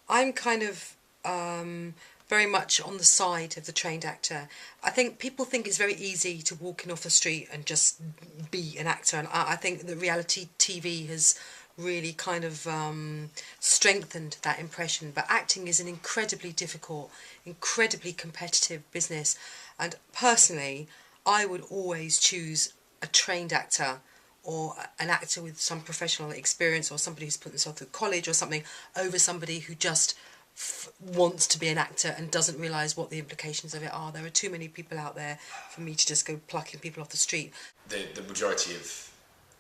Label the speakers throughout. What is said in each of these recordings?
Speaker 1: I'm kind of very much on the side of the trained actor. I think people think it's very easy to walk in off the street and just be an actor, and I think that reality TV has really kind of strengthened that impression. But acting is an incredibly difficult, incredibly competitive business, and personally, I would always choose a trained actor or an actor with some professional experience or somebody who's put themselves through college or something over somebody who just wants to be an actor and doesn't realise what the implications of it are. There are too many people out there for me to just go plucking people off the street.
Speaker 2: The majority of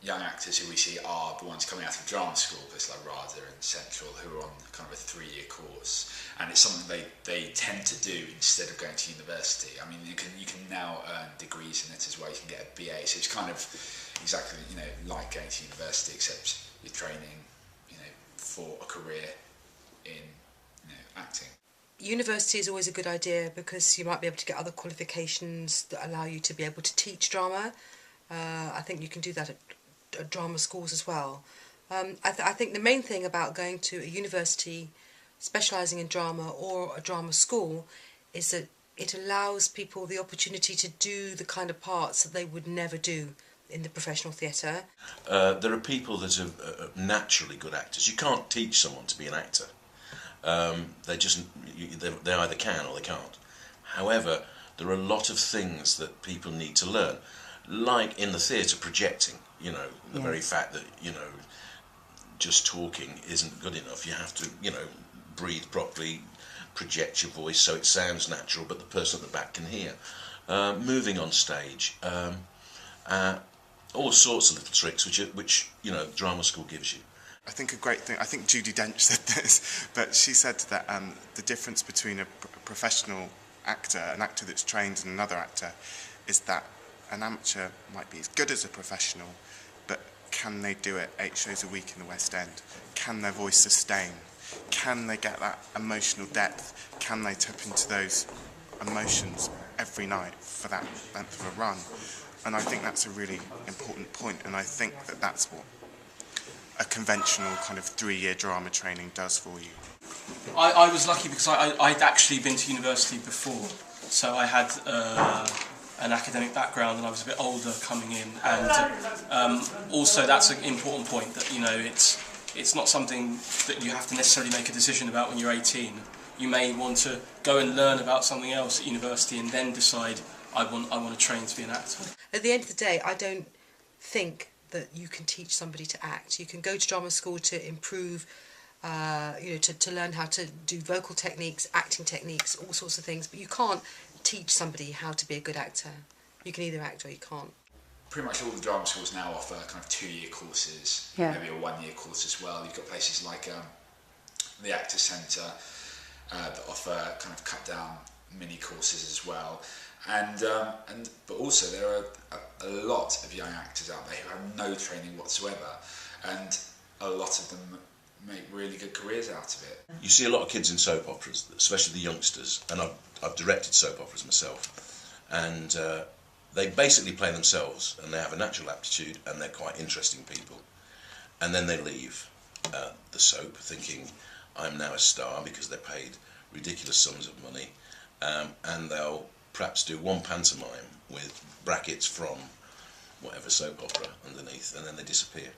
Speaker 2: young actors who we see are the ones coming out of drama school, places like RADA and Central, who are on kind of a 3-year course, and it's something they tend to do instead of going to university. I mean, you can now earn degrees in it as well. You can get a BA, so it's kind of exactly like going to university, except you're training for a career in acting.
Speaker 1: University is always a good idea because you might be able to get other qualifications that allow you to be able to teach drama. I think you can do that at drama schools as well. I think the main thing about going to a university specialising in drama or a drama school is that it allows people the opportunity to do the kind of parts that they would never do in the professional theatre.
Speaker 3: There are people that are naturally good actors. You can't teach someone to be an actor. They either can or they can't. However, there are a lot of things that people need to learn, like in the theatre, projecting. The very fact that just talking isn't good enough. You have to breathe properly, project your voice so it sounds natural, but the person at the back can hear. Moving on stage, all sorts of little tricks which drama school gives you.
Speaker 4: I think a great thing, I think Judi Dench said this, but she said that the difference between a professional actor, an actor that's trained, and another actor, is that an amateur might be as good as a professional, but can they do it 8 shows a week in the West End? Can their voice sustain? Can they get that emotional depth? Can they tap into those emotions every night for that length of a run? And I think that's a really important point, and I think that that's what a conventional kind of 3-year drama training does for you.
Speaker 5: I was lucky because I'd actually been to university before, so I had an academic background and I was a bit older coming in, and also that's an important point that it's not something that you have to necessarily make a decision about when you're 18. You may want to go and learn about something else at university and then decide I want to train to be an actor.
Speaker 1: At the end of the day, I don't think that you can teach somebody to act. You can go to drama school to improve, to learn how to do vocal techniques, acting techniques, all sorts of things, but you can't teach somebody how to be a good actor. You can either act or you can't.
Speaker 2: Pretty much all the drama schools now offer kind of 2-year courses, maybe a 1-year course as well. You've got places like the Actors Centre that offer kind of cut down mini courses as well. But also there are a lot of young actors out there who have no training whatsoever, and a lot of them make really good careers out of it.
Speaker 3: You see a lot of kids in soap operas, especially the youngsters, and I've directed soap operas myself, and they basically play themselves, and they have a natural aptitude, and they're quite interesting people, and then they leave the soap thinking I'm now a star because they're paid ridiculous sums of money, and they'll perhaps do one pantomime with brackets from whatever soap opera underneath, and then they disappear.